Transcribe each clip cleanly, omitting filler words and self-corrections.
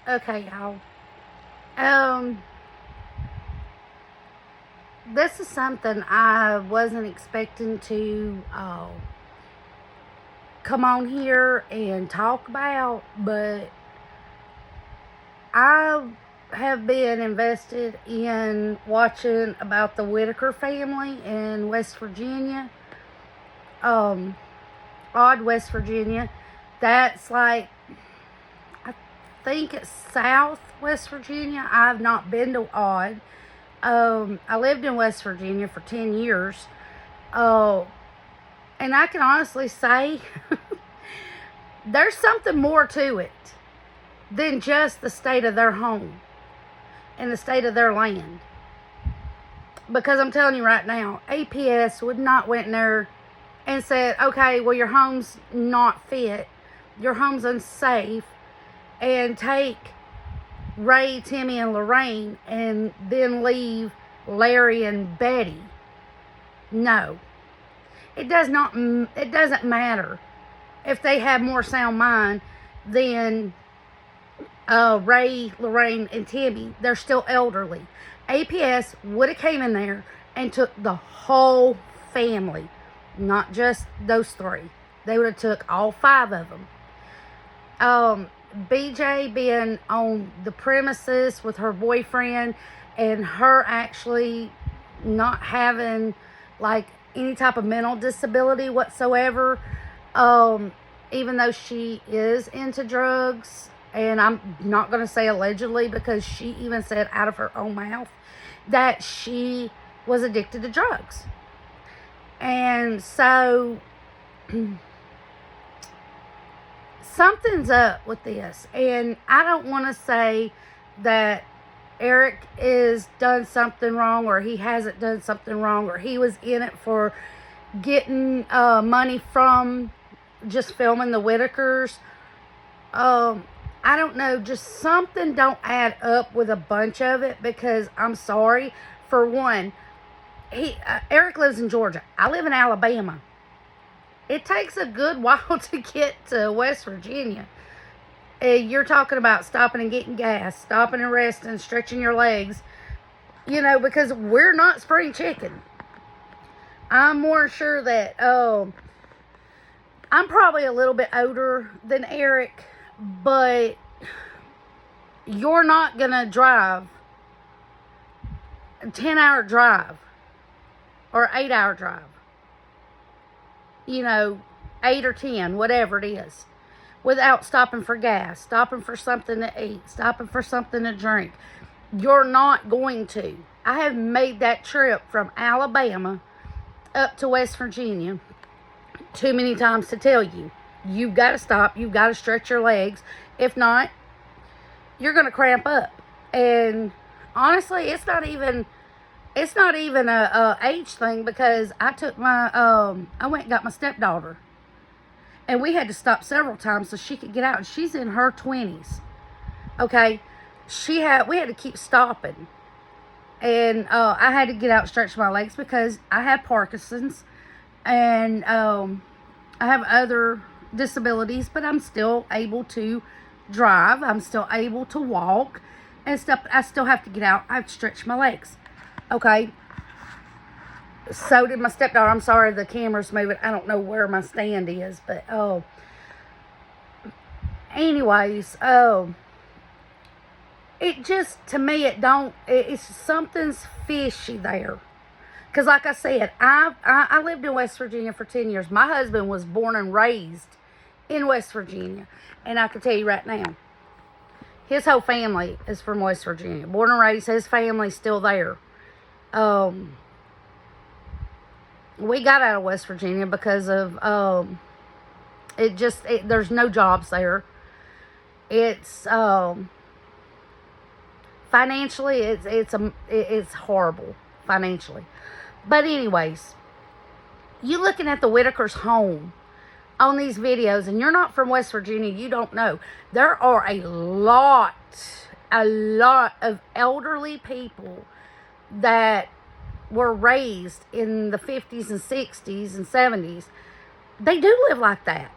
Okay, y'all. Um, this is something I wasn't expecting to come on here and talk about, but I have been invested in watching about the Whittaker family in West Virginia. Um, Odd, West Virginia. That's like, I think it's South West Virginia. I've not been to Odd. I lived in West Virginia for 10 years. Uh, and I can honestly say there's something more to it than just the state of their home and the state of their land. Because I'm telling you right now, APS would not went in there and said, okay, well, your home's not fit, your home's unsafe, and take Ray, Timmy, and Lorraine and then leave Larry and Betty. No. It doesn't matter if they have more sound mind than Ray, Lorraine, and Timmy. They're still elderly. APS would have came in there and took the whole family, not just those three. They would have took all 5 of them. BJ being on the premises with her boyfriend and her actually not having like any type of mental disability whatsoever, even though she is into drugs, and I'm not going to say allegedly because she even said out of her own mouth that she was addicted to drugs. And so something's up with this, and I don't want to say that Eric is done something wrong or he hasn't done something wrong or he was in it for getting money from just filming the Whittakers. I don't know, just something don't add up with a bunch of it, because I'm sorry, for one, Eric lives in Georgia. I live in Alabama. It takes a good while to get to West Virginia. You're talking about stopping and getting gas, stopping and resting, stretching your legs, because we're not spring chicken. I'm more sure that I'm probably a little bit older than Eric, but you're not going to drive a 10-hour drive or 8-hour drive. 8 or 10, whatever it is, without stopping for gas, stopping for something to eat, stopping for something to drink. You're not going to. I have made that trip from Alabama up to West Virginia too many times to tell you. You've got to stop. You've got to stretch your legs. If not, you're going to cramp up. And honestly, it's not even a age thing, because I took I went and got my stepdaughter, and we had to stop several times so she could get out, and she's in her 20s. Okay, we had to keep stopping, and I had to get out and stretch my legs because I have Parkinson's, and I have other disabilities, but I'm still able to drive. I'm still able to walk and stuff. I still have to get out. I have to stretch my legs. Okay. So did my stepdaughter. I'm sorry, the camera's moving. I don't know where my stand is, but anyways, it just, to me, it's something's fishy there. Because like I said, I lived in West Virginia for 10 years. My husband was born and raised in West Virginia. And I can tell you right now, his whole family is from West Virginia. Born and raised, his family's still there. We got out of West Virginia because of, there's no jobs there. It's, financially, it's horrible financially. But anyways, you looking at the Whittakers' home on these videos, and you're not from West Virginia, you don't know. There are a lot of elderly people that were raised in the 50s and 60s and 70s. They do live like that,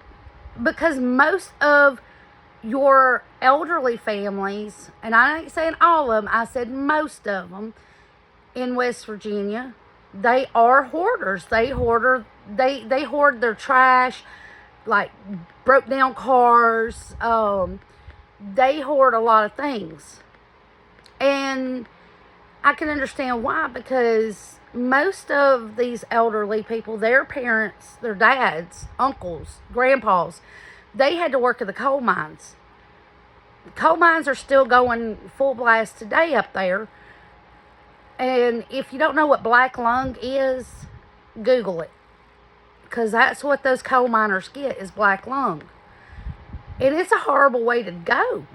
because most of your elderly families, and I ain't saying all of them, I said most of them in West Virginia, they are hoarders. They hoard their trash, like broke down cars. They hoard a lot of things. And I can understand why, because most of these elderly people, their parents, their dads, uncles, grandpas, they had to work in the coal mines. Coal mines are still going full blast today up there. And if you don't know what black lung is, Google it. Because that's what those coal miners get, is black lung. And it's a horrible way to go.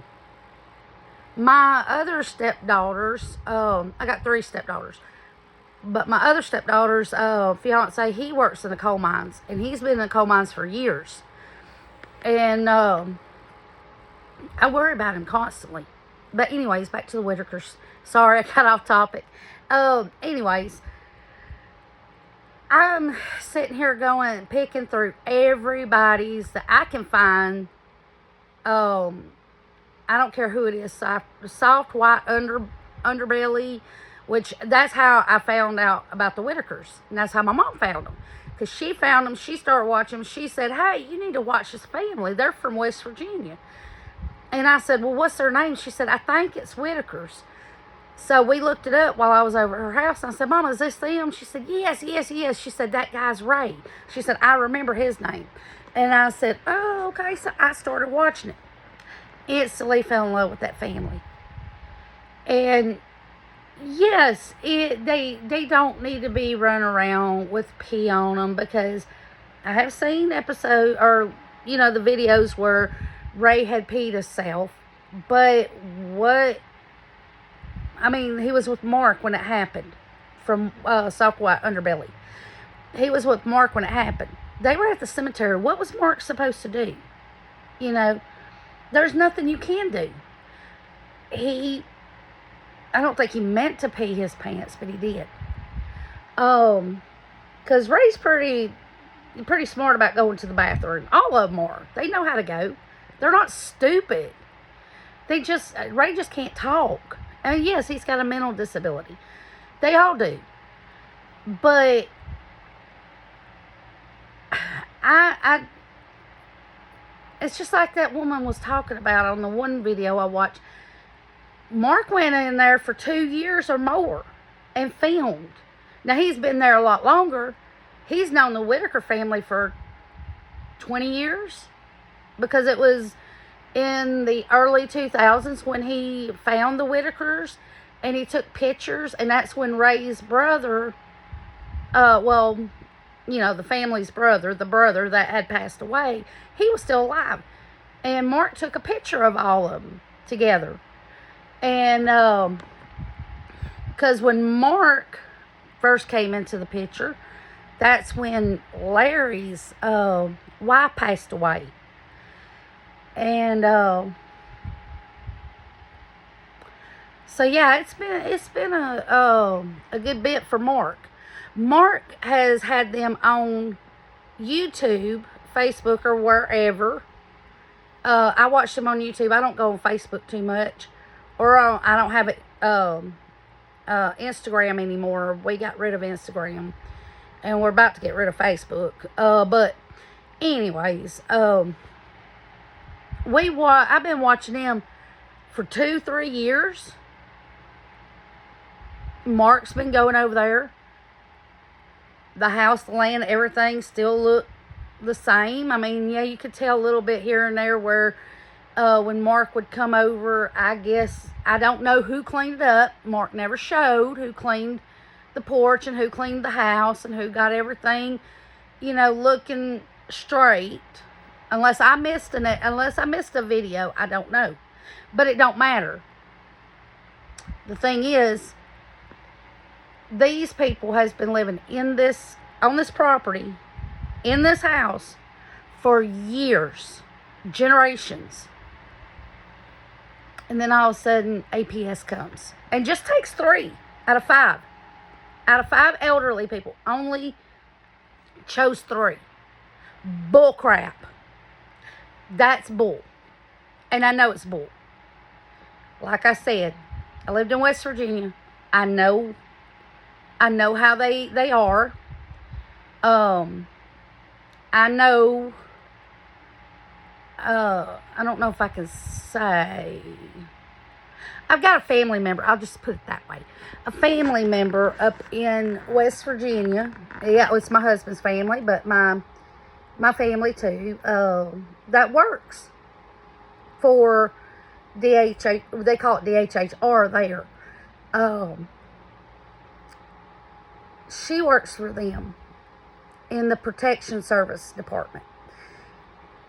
My other stepdaughters, I got 3 stepdaughters. But my other stepdaughter's fiance, he works in the coal mines. And he's been in the coal mines for years. And I worry about him constantly. But anyways, back to the Whittakers. Sorry, I got off topic. Anyways, I'm sitting here going, picking through everybody's that I can find. I don't care who it is. Soft white underbelly, which that's how I found out about the Whittakers. And that's how my mom found them. Because she found them, she started watching them. She said, hey, you need to watch this family. They're from West Virginia. And I said, well, what's their name? She said, I think it's Whittakers. So we looked it up while I was over at her house. And I said, Mama, is this them? She said, yes. She said, that guy's Ray. She said, I remember his name. And I said, oh, okay. So I started watching it. Instantly fell in love with that family. And yes, they don't need to be running around with pee on them, because I have seen the videos where Ray had peed himself. But he was with Mark when it happened, from Soft White Underbelly. He was with Mark when it happened. They were at the cemetery. What was Mark supposed to do? There's nothing you can do. I don't think he meant to pee his pants, but he did. Because Ray's pretty smart about going to the bathroom. All of them are. They know how to go. They're not stupid. Ray just can't talk. And yes, he's got a mental disability. They all do. But it's just like that woman was talking about on the one video I watched. Mark went in there for 2 years or more and filmed. Now, he's been there a lot longer. He's known the Whittaker family for 20 years, because it was in the early 2000s when he found the Whittakers, and he took pictures, and that's when Ray's brother, the family's brother, the brother that had passed away, he was still alive. And Mark took a picture of all of them together. And because when Mark first came into the picture, that's when Larry's wife passed away. And so yeah, it's been a good bit for Mark. Mark has had them on YouTube, Facebook, or wherever. I watch them on YouTube. I don't go on Facebook too much. Or I don't have it Instagram anymore. We got rid of Instagram. And we're about to get rid of Facebook. But anyways, I've been watching them for 2-3 years. Mark's been going over there. The house, the land, everything still look the same. Yeah, you could tell a little bit here and there where when Mark would come over, I guess, I don't know who cleaned it up. Mark never showed who cleaned the porch and who cleaned the house and who got everything, looking straight. Unless I missed a video, I don't know. But it don't matter. The thing is, these people has been living on this property, in this house, for years, generations. And then all of a sudden, APS comes. And just takes 3 out of 5. Out of 5 elderly people, only chose 3. Bull crap. That's bull. And I know it's bull. Like I said, I lived in West Virginia. I know how they are. I know, I don't know if I can say, I've got a family member, I'll just put it that way. A family member up in West Virginia. Yeah, it's my husband's family, but my family too, that works for DHH, they call it DHHR there. She works for them in the protection service department.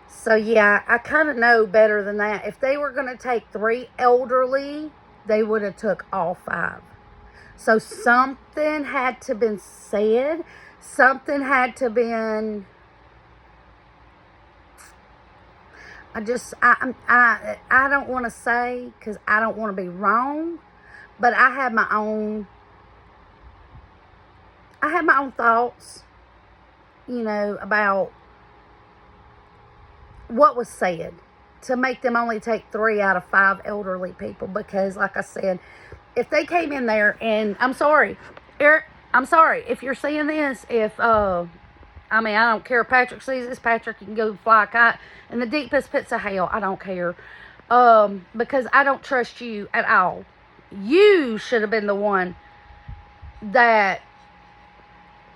So yeah, I kind of know better than that. If they were going to take 3 elderly, they would have took all 5. So something had to been said. Something had to been. I don't want to say, because I don't want to be wrong, but I have my own thoughts, about what was said to make them only take 3 out of 5 elderly people. Because, like I said, if they came in there, and I'm sorry, Eric, I'm sorry if you're seeing this. I don't care if Patrick sees this. Patrick, you can go fly a kite in the deepest pits of hell. I don't care. Because I don't trust you at all. You should have been the one that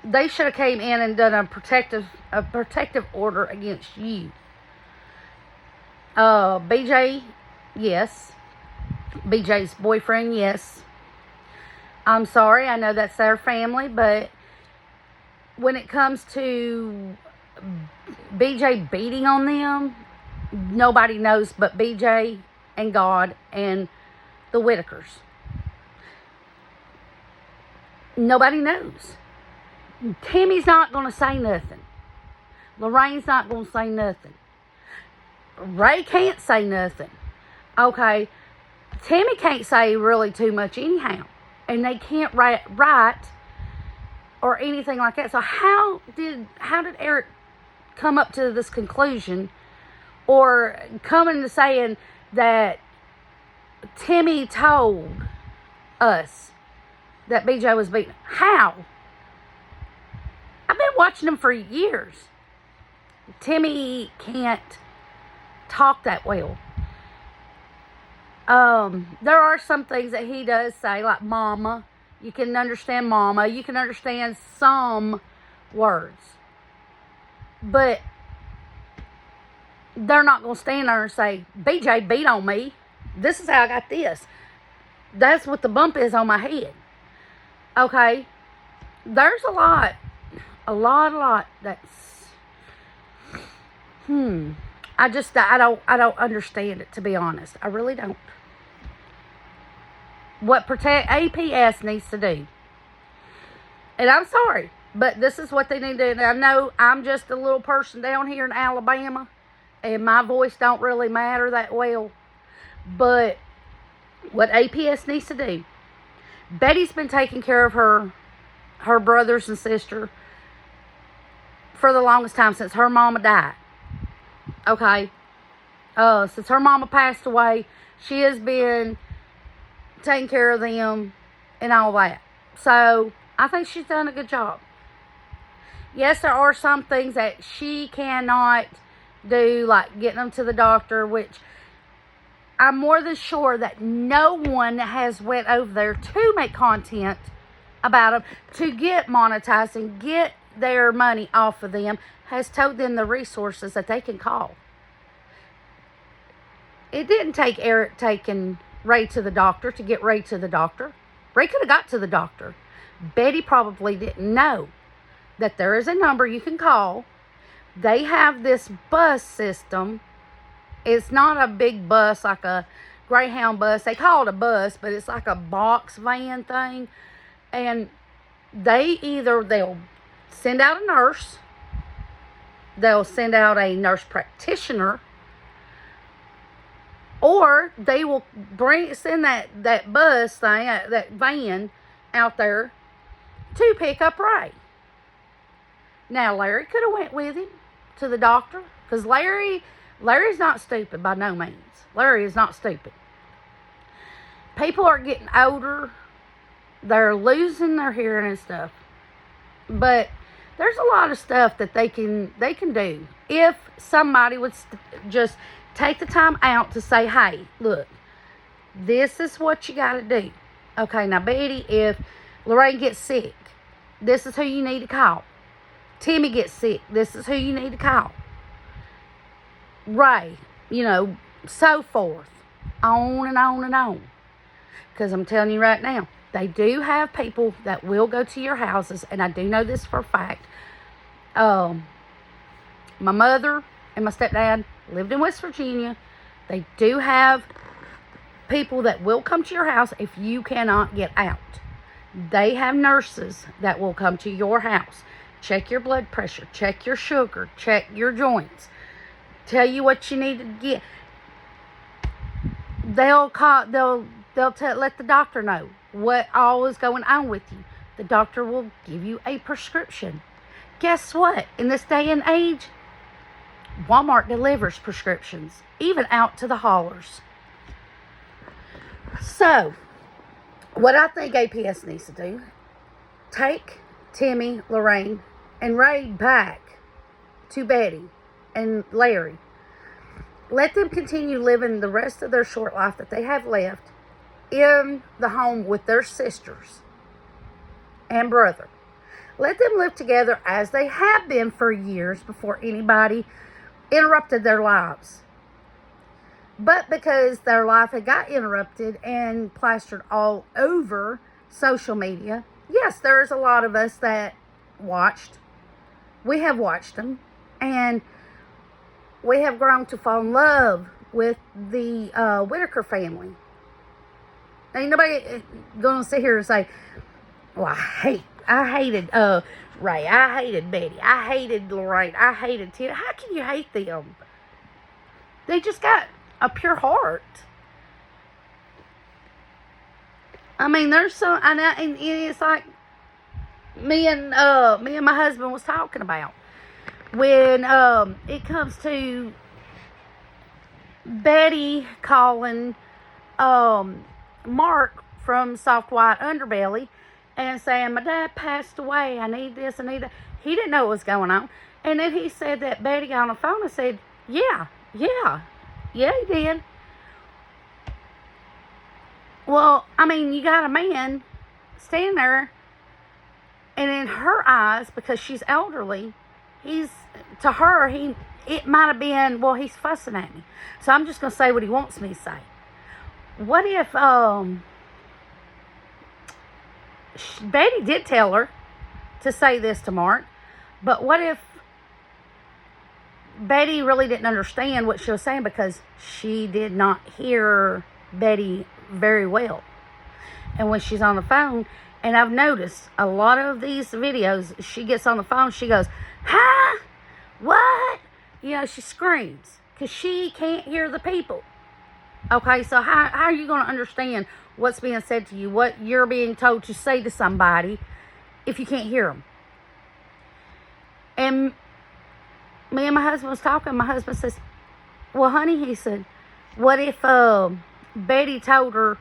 they should have came in and done a protective order against you. BJ, yes. BJ's boyfriend, yes. I'm sorry, I know that's their family, but when it comes to BJ beating on them, nobody knows but BJ and God and the Whittakers. Nobody knows. Timmy's not going to say nothing. Lorraine's not going to say nothing. Ray can't say nothing. Okay, Timmy can't say really too much anyhow. And they can't write or anything like that. So how did Eric come up to this conclusion, or coming to saying that Timmy told us that BJ was beaten? How? I've been watching him for years. Timmy can't talk that well. There are some things that he does say, like mama. You can understand mama. You can understand some words. But they're not going to stand there and say, BJ beat on me. This is how I got this. That's what the bump is on my head. Okay? There's a lot that's, I don't understand it, to be honest. I really don't. What APS needs to do. And I'm sorry, but this is what they need to do. And I know I'm just a little person down here in Alabama, and my voice don't really matter that well. But what APS needs to do, Betty's been taking care of her brothers and sister for the longest time, since her mama died. Okay? Since her mama passed away, she has been taking care of them and all that. So I think she's done a good job. Yes, there are some things that she cannot do, like getting them to the doctor, which I'm more than sure that no one has went over there to make content about them, to get monetized and get their money off of them, has told them the resources that they can call. It didn't take Eric taking Ray to the doctor to get Ray to the doctor. Ray could have got to the doctor. Betty probably didn't know that there is a number you can call. They have this bus system. It's not a big bus like a Greyhound bus. They call it a bus, but it's like a box van thing. And they'll send out a nurse. They'll send out a nurse practitioner. Or they will send that bus thing, that van out there to pick up Ray. Now, Larry could have went with him to the doctor, because Larry Larry's not stupid by no means. Larry is not stupid. People are getting older. They're losing their hearing and stuff. But there's a lot of stuff that they can do if somebody would just take the time out to say, hey, look, this is what you got to do. Okay, now, Betty, if Lorraine gets sick, this is who you need to call. Timmy gets sick, this is who you need to call. Ray, so forth. On and on and on. Because I'm telling you right now, they do have people that will go to your houses, and I do know this for a fact. My mother and my stepdad lived in West Virginia. They do have people that will come to your house if you cannot get out. They have nurses that will come to your house, check your blood pressure, check your sugar, check your joints, tell you what you need to get. They'll let the doctor know what all is going on with you. The doctor will give you a prescription. Guess what? In this day and age, Walmart delivers prescriptions, even out to the haulers. So, what I think APS needs to do, take Timmy, Lorraine, and Ray back to Betty and Larry. Let them continue living the rest of their short life that they have left in the home with their sisters and brother. Let them live together as they have been for years before anybody interrupted their lives. But because their life had got interrupted and plastered all over social media, yes, there's a lot of us that watched. We have watched them, and we have grown to fall in love with the Whittaker family. Ain't nobody gonna sit here and say, well, I hated Ray, I hated Betty, I hated Lorraine, I hated Tina. How can you hate them? They just got a pure heart. I mean, there's some, and it's like me and my husband was talking about when it comes to Betty calling Mark from Soft White Underbelly and saying, my dad passed away, I need this, I need that. He didn't know what was going on. And then he said that Betty got on the phone and said, yeah, he did. Well, I mean, you got a man standing there, and in her eyes, because she's elderly, it might have been, well, he's fussing at me. So I'm just going to say what he wants me to say. What if Betty did tell her to say this to Mark, but what if Betty really didn't understand what she was saying because she did not hear Betty very well? And when she's on the phone, and I've noticed a lot of these videos, she gets on the phone, she goes, huh? What? She screams because she can't hear the people. Okay, so how are you going to understand what's being said to you, what you're being told to say to somebody if you can't hear them? And me and my husband was talking. My husband says, well, honey, he said, what if Betty told her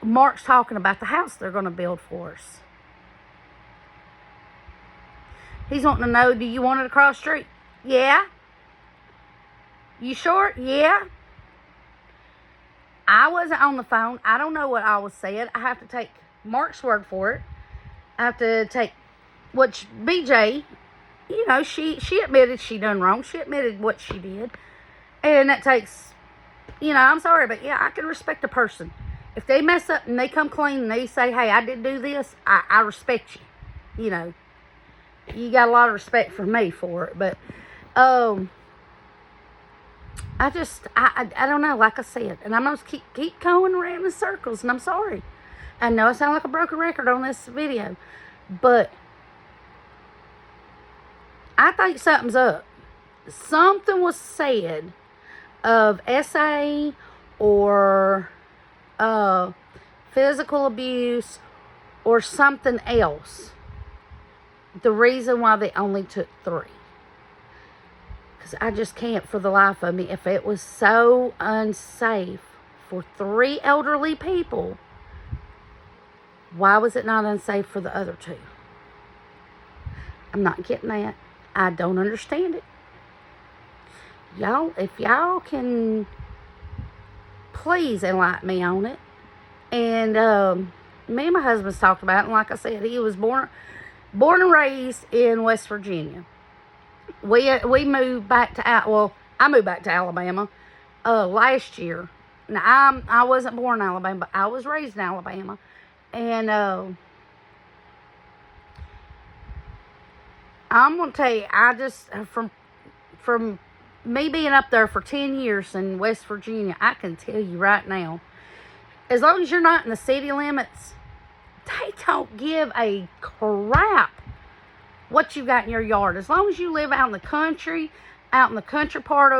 Mark's talking about the house they're going to build for us? He's wanting to know, do you want it across the street? Yeah. You sure? Yeah. I wasn't on the phone. I don't know what I was saying. I have to take Mark's word for it. I have to take, which BJ, she admitted she done wrong. She admitted what she did. And that takes, I'm sorry, but yeah, I can respect a person. If they mess up and they come clean and they say, hey, I didn't do this, I respect you. You got a lot of respect for me for it. But, I don't know, like I said, and I'm going to keep going around in circles, and I'm sorry. I know I sound like a broken record on this video, but I think something's up. Something was said of SA or physical abuse or something else. The reason why they only took 3. Because I just can't for the life of me. If it was so unsafe for 3 elderly people, why was it not unsafe for the other 2? I'm not getting that. I don't understand it. Y'all, if y'all can please enlighten me on it. And me and my husband's talked about it. And like I said, he was born and raised in West Virginia. We moved back to, I moved back to Alabama last year. Now, I wasn't born in Alabama, but I was raised in Alabama. And I'm going to tell you, I just, from me being up there for 10 years in West Virginia, I can tell you right now, as long as you're not in the city limits, they don't give a crap what you got in your yard. As long as you live out in the country part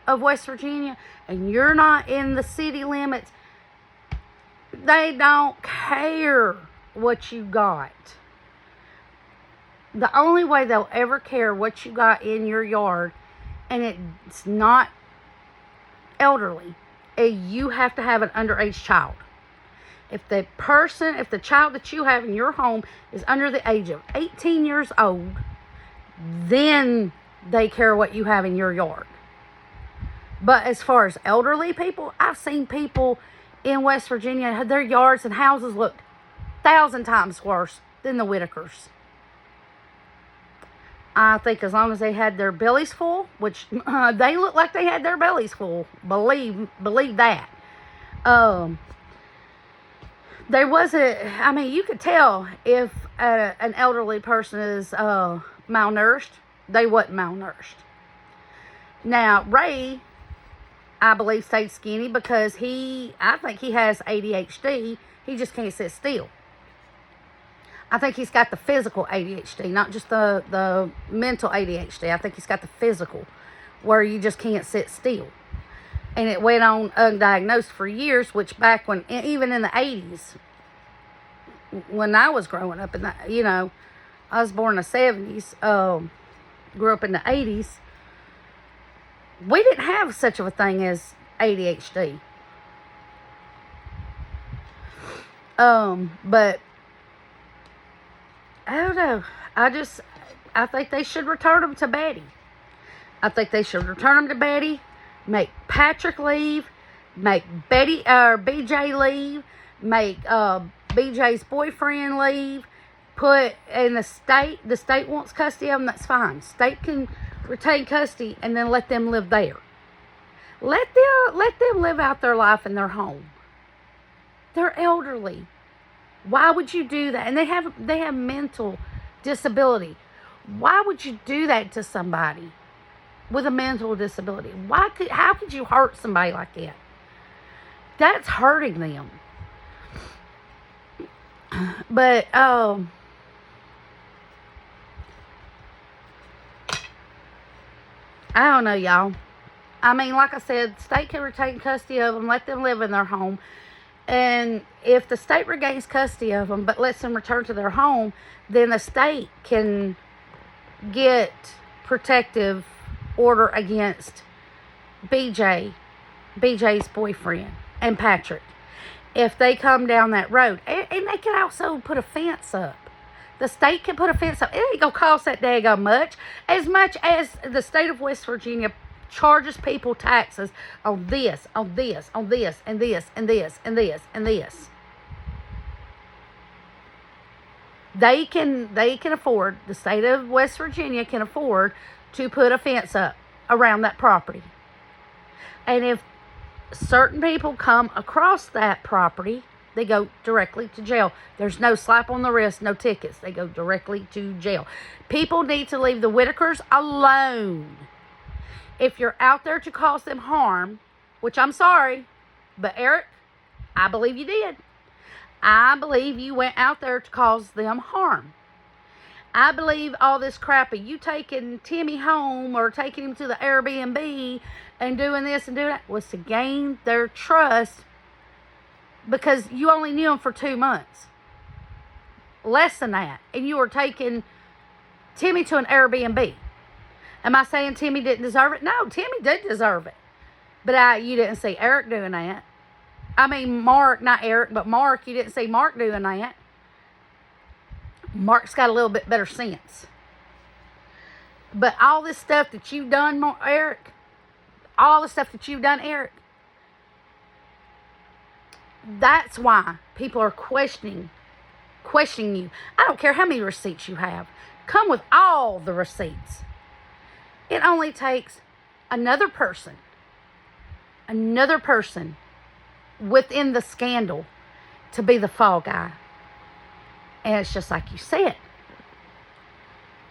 of West Virginia, and you're not in the city limits, they don't care what you got. The only way they'll ever care what you got in your yard, and it's not elderly, you have to have an underage child. If the child that you have in your home is under the age of 18 years old, then they care what you have in your yard. But as far as elderly people, I've seen people in West Virginia, their yards and houses look 1,000 times worse than the Whittakers. I think as long as they had their bellies full, which they look like they had their bellies full, believe that. There wasn't, you could tell if an elderly person is malnourished. They wasn't malnourished. Now, Ray, I believe, stayed skinny because I think he has ADHD. He just can't sit still. I think he's got the physical ADHD, not just the mental ADHD. I think he's got the physical, where you just can't sit still. And it went on undiagnosed for years, which back when, even in the 80s, when I was growing up, I was born in the 70s, grew up in the 80s, we didn't have such of a thing as ADHD. But I don't know. I think they should return them to Betty. Make Patrick leave. Make BJ leave. Make BJ's boyfriend leave. Put in the state wants custody of them, that's fine. State can retain custody and then let them live there. Let them live out their life in their home. They're elderly. Why would you do that? And they have mental disability. Why would you do that to somebody with a mental disability? How could you hurt somebody like that? That's hurting them. But I don't know, y'all. Like I said, the state can retain custody of them, let them live in their home. And if the state regains custody of them but lets them return to their home, then the state can get protective order against BJ's boyfriend, and Patrick, if they come down that road. And they can also put a fence up. The state can put a fence up. It ain't going to cost that daggone much as the state of West Virginia charges people taxes on this, and this, and this, and this, and this. They can afford, the state of West Virginia can afford to put a fence up around that property. And if certain people come across that property, they go directly to jail. There's no slap on the wrist, no tickets. They go directly to jail. People need to leave the Whittakers alone. If you're out there to cause them harm, which I'm sorry, but Eric, I believe you did. I believe you went out there to cause them harm. I believe all this crap of you taking Timmy home or taking him to the Airbnb and doing this and doing that was to gain their trust, because you only knew him for 2 months. Less than that. And you were taking Timmy to an Airbnb. Am I saying Timmy didn't deserve it? No, Timmy did deserve it. But you didn't see Eric doing that. I mean, Mark, not Eric, but Mark. You didn't see Mark doing that. Mark's got a little bit better sense. But all this stuff that you've done, Eric, all the stuff that you've done, Eric, that's why people are questioning you. I don't care how many receipts you have. Come with all the receipts. It only takes another person within the scandal to be the fall guy. And it's just like you said.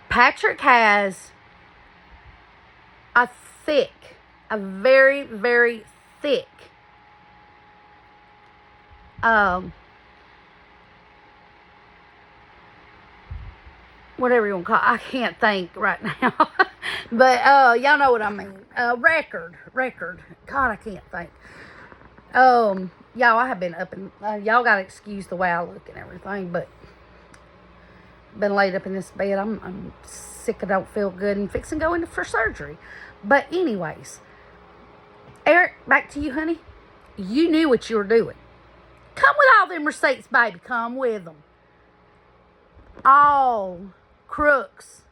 Patrick has a very, very thick whatever you want to call it. I can't think right now. But y'all know what I mean. Record. God, I can't think. Y'all, I have been up and y'all gotta excuse the way I look and everything, but been laid up in this bed. I'm sick. I don't feel good and fixing to go in for surgery. But anyways, Eric, back to you, honey. You knew what you were doing. Come with all them receipts, baby. Come with them. All crooks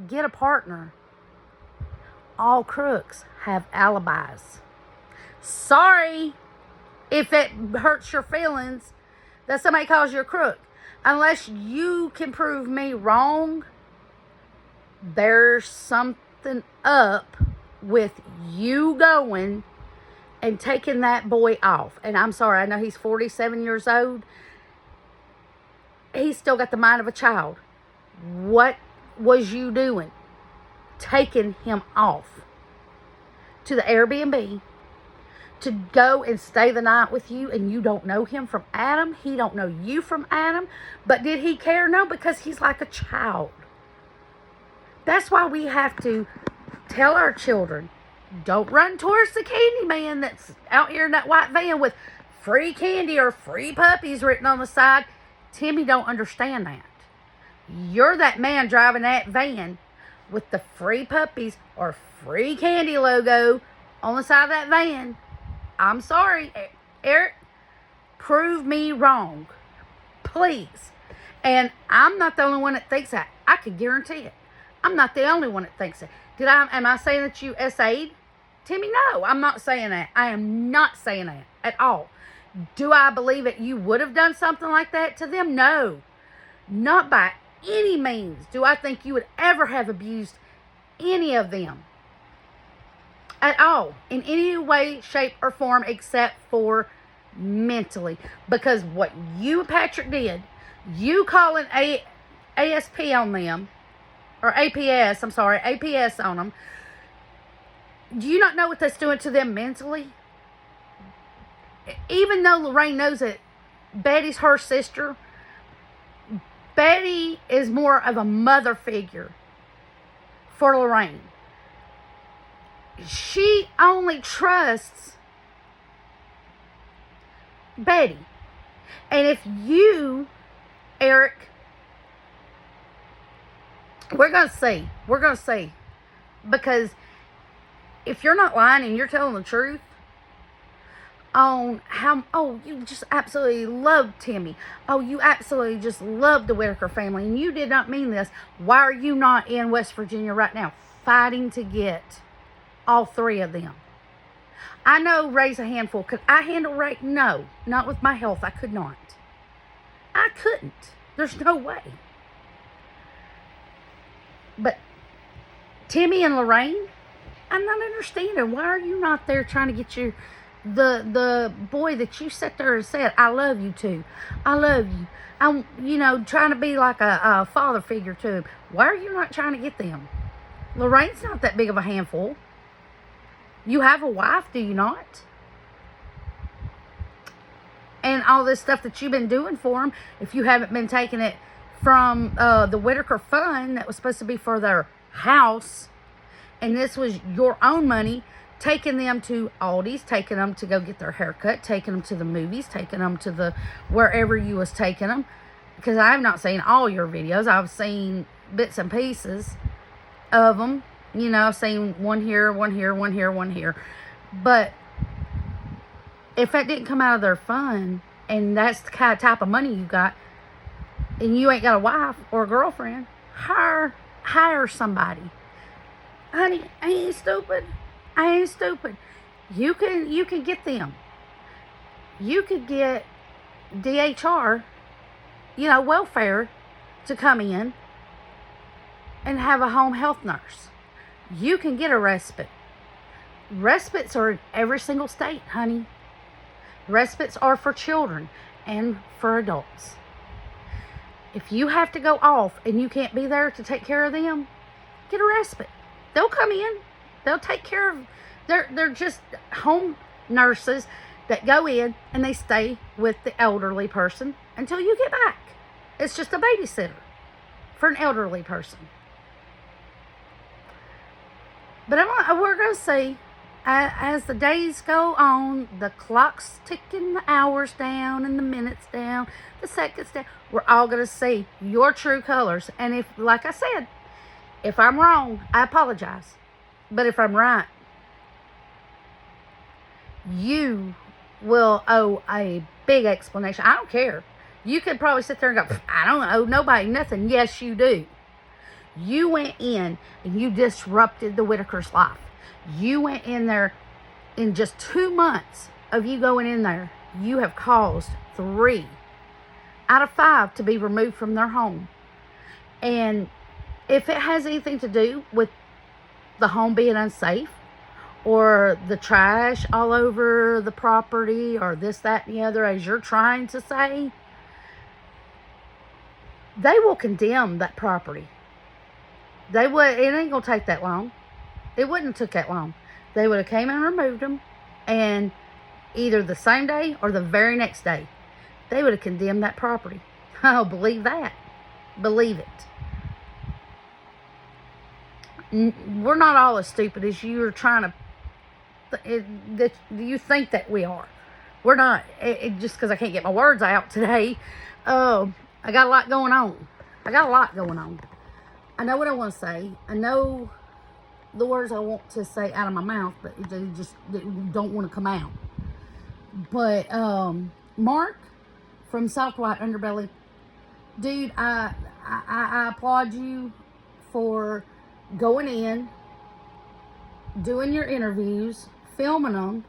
get a partner. All crooks have alibis. Sorry if it hurts your feelings that somebody calls you a crook. Unless you can prove me wrong, there's something up with you going and taking that boy off. And I'm sorry, I know he's 47 years old. He's still got the mind of a child. What was you doing? Taking him off to the Airbnb to go and stay the night with you, and you don't know him from Adam. He don't know you from Adam. But did he care? No, because he's like a child. That's why we have to tell our children, don't run towards the candy man that's out here in that white van with free candy or free puppies written on the side. Timmy don't understand that. You're that man driving that van with the free puppies or free candy logo on the side of that van. I'm sorry, Eric. Prove me wrong. Please. And I'm not the only one that thinks that. I could guarantee it. I'm not the only one that thinks it. Am I saying that you SA'd Timmy? No, I'm not saying that. I am not saying that at all. Do I believe that you would have done something like that to them? No. Not by any means do I think you would ever have abused any of them. At all. In any way, shape, or form except for mentally. Because what you and Patrick did, you calling ASP on them, or APS, I'm sorry, APS on them, do you not know what that's doing to them mentally? Even though Lorraine knows that Betty's her sister, Betty is more of a mother figure for Lorraine. She only trusts Betty. And if you, Eric, we're going to see. Because if you're not lying and you're telling the truth on how, you just absolutely loved Timmy. Oh, you absolutely just loved the Whittaker family. And you did not mean this. Why are you not in West Virginia right now fighting to get all three of them? I know, raise a handful. Could I handle Ray? No, not with my health. I could not. I couldn't. There's no way. But Timmy and Lorraine, I'm not understanding. Why are you not there trying to get the boy that you sat there and said, I love you to. I love you. I'm, trying to be like a father figure to him. Why are you not trying to get them? Lorraine's not that big of a handful. You have a wife, do you not? And all this stuff that you've been doing for them, if you haven't been taking it from the Whittaker fund that was supposed to be for their house, and this was your own money, taking them to Aldi's, taking them to go get their haircut, taking them to the movies, taking them to the wherever you was taking them. Because I've not seen all your videos. I've seen bits and pieces. of them. You know, I've seen one here, one here, one here, one here. But if that didn't come out of their fund, and that's the kind of type of money you got, and you ain't got a wife or a girlfriend, hire somebody. Honey, I ain't stupid. I ain't stupid. You can get them. You could get DHR, welfare, to come in and have a home health nurse. You can get a respite. Respites are in every single state, honey. Respites are for children and for adults. If you have to go off and you can't be there to take care of them, get a respite. They'll come in. They'll take care of. They're just home nurses that go in and they stay with the elderly person until you get back. It's just a babysitter for an elderly person. But we're going to see, as the days go on, the clock's ticking, the hours down and the minutes down, the seconds down. We're all going to see your true colors. And if, like I said, if I'm wrong, I apologize. But if I'm right, you will owe a big explanation. I don't care. You could probably sit there and go, I don't owe nobody nothing. Yes, you do. You went in and you disrupted the Whittakers' life. You went in there in just 2 months of you going in there. You have caused 3 out of 5 to be removed from their home. And if it has anything to do with the home being unsafe, or the trash all over the property, or this, that, and the other, as you're trying to say, they will condemn that property. It ain't gonna take that long. It wouldn't have took that long. They would have came and removed them, and either the same day or the very next day, they would have condemned that property. Oh, believe that. Believe it. We're not all as stupid as you're trying to, that you think that we are. We're not. Just because I can't get my words out today. I got a lot going on. I know what I want to say. I know the words I want to say out of my mouth, but they don't want to come out. But Mark from Soft White Underbelly, dude, I applaud you for going in, doing your interviews, filming them,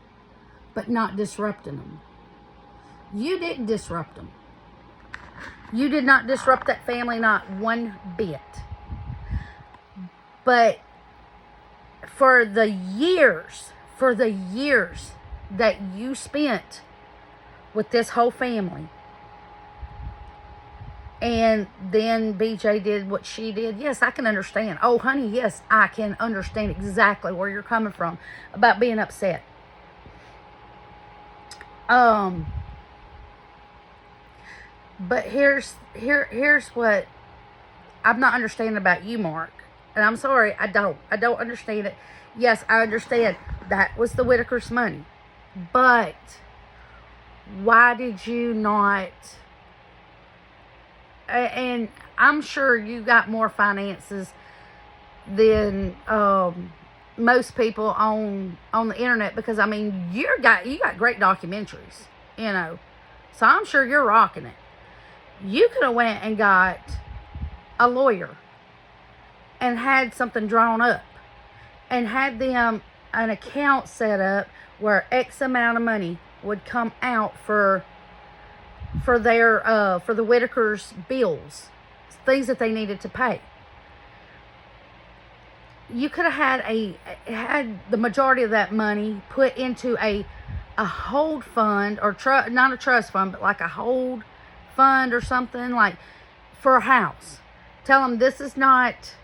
but not disrupting them. You didn't disrupt them. You did not disrupt that family, not one bit. But for the years that you spent with this whole family, and then BJ did what she did, yes, I can understand. Oh, honey, yes, I can understand exactly where you're coming from about being upset. But here's what I'm not understanding about you, Mark. And I'm sorry, I don't understand it. Yes, I understand that was the Whittakers' money. But why did you not? And I'm sure you got more finances than most people on the internet, because I mean you got great documentaries, so I'm sure you're rocking it. You could have went and got a lawyer and had something drawn up and had them an account set up where X amount of money would come out for their for the Whittakers' bills, things that they needed to pay. You could have had the majority of that money put into a hold fund, or not a trust fund, but like a hold fund or something, like for a house. Tell them this is not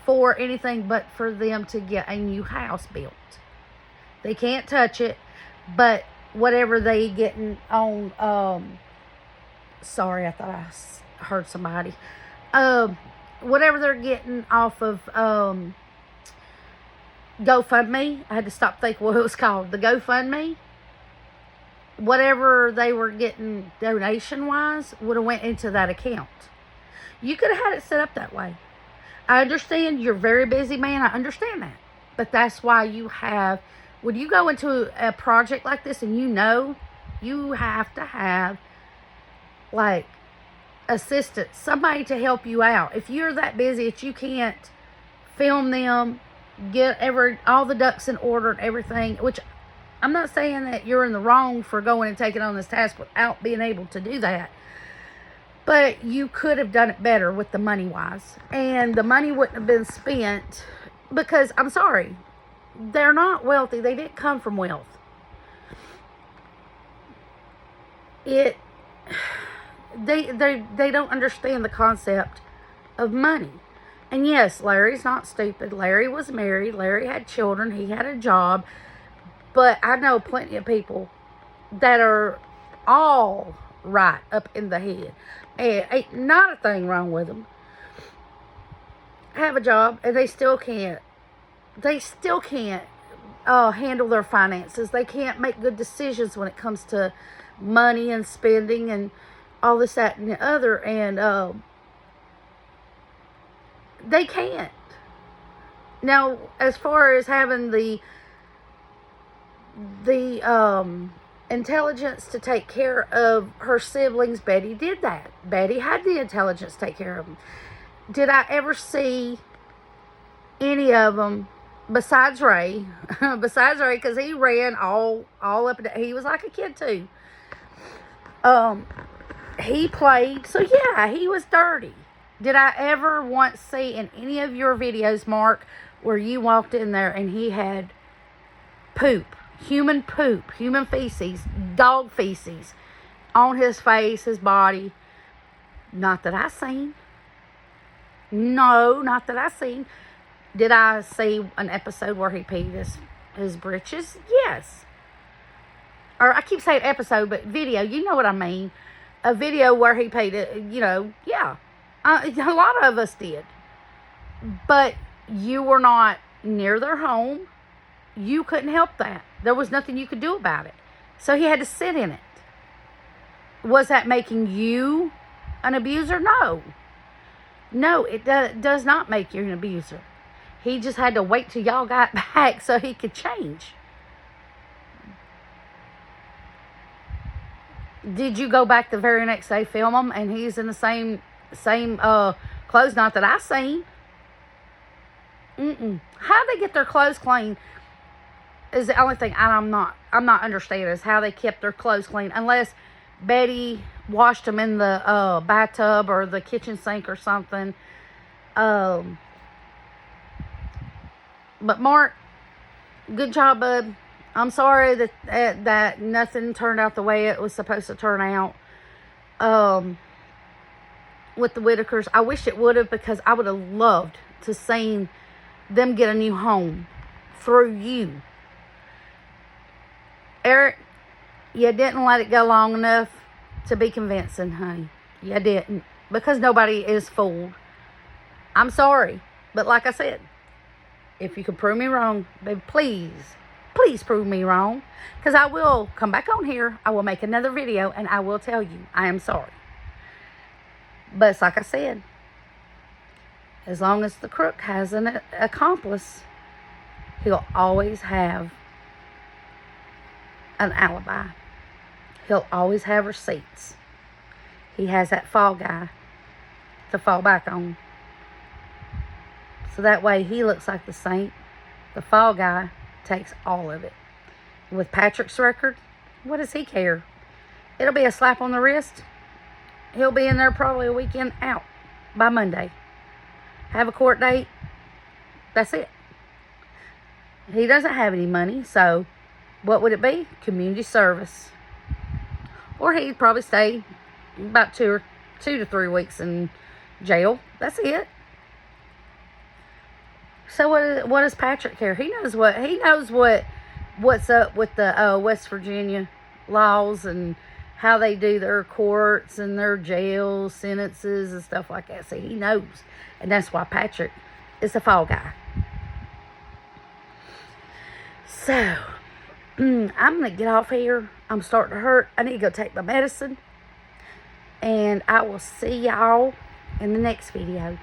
for anything but for them to get a new house built. They can't touch it, but whatever they getting on, sorry, I thought I heard somebody. Whatever they're getting off of GoFundMe, I had to stop thinking what it was called. The GoFundMe, whatever they were getting donation wise would have went into that account. You could have had it set up that way. I understand you're a very busy man. I understand that. But that's why you have, when you go into a project like this and you have to have, like, assistance, somebody to help you out. If you're that busy that you can't film them, get all the ducks in order and everything, which I'm not saying that you're in the wrong for going and taking on this task without being able to do that. But you could have done it better with the money wise. And the money wouldn't have been spent because, I'm sorry, they're not wealthy. They didn't come from wealth. They don't understand the concept of money. And yes, Larry's not stupid. Larry was married. Larry had children. He had a job. But I know plenty of people that are all right up in the head. And ain't not a thing wrong with them. Have a job and they still can't. Handle their finances. They can't make good decisions when it comes to money and spending and all this, that, and the other. And they can't. Now, as far as having the intelligence to take care of her siblings, Betty did that. Betty had the intelligence to take care of them. Did I ever see any of them besides Ray? Besides Ray, because he ran all up and down. He was like a kid too. He played, so yeah, he was dirty. Did I ever once see in any of your videos, Mark, where you walked in there and he had poop, human feces, dog feces on his face, his body? Not that I seen. No, not that I seen. Did I see an episode where he peed his britches? Yes. Or I keep saying episode, but video, you know what I mean. A video where he peed it, yeah. A lot of us did. But you were not near their home. You couldn't help that. There was nothing you could do about it. So he had to sit in it. Was that making you an abuser? No. No, it does not make you an abuser. He just had to wait till y'all got back so he could change. Did you go back the very next day, film him, and he's in the same clothes? Not that I seen. How they get their clothes clean is the only thing I'm not understanding, is how they kept their clothes clean, unless Betty washed them in the bathtub or the kitchen sink or something. But Mark, good job, bud. I'm sorry that nothing turned out the way it was supposed to turn out with the Whittakers. I wish it would have, because I would have loved to seen them get a new home through you. Eric, you didn't let it go long enough to be convincing, honey. You didn't, because nobody is fooled. I'm sorry, but like I said, if you could prove me wrong, baby, please prove me wrong, because I will come back on here. I will make another video and I will tell you I am sorry. But it's like I said, as long as the crook has an accomplice, he'll always have an alibi. He'll always have receipts. He has that fall guy to fall back on. So that way he looks like the saint. The fall guy takes all of it. With Patrick's record, what does he care? It'll be a slap on the wrist. He'll be in there probably a weekend out by Monday. Have a court date. That's it. He doesn't have any money, so what would it be? Community service. Or he'd probably stay about 2 to 3 weeks in jail. That's it. So what does Patrick care? He knows what's up with the West Virginia laws and how they do their courts and their jail sentences and stuff like that. So he knows. And that's why Patrick is the fall guy. So, I'm going to get off here. I'm starting to hurt. I need to go take my medicine. And I will see y'all in the next video.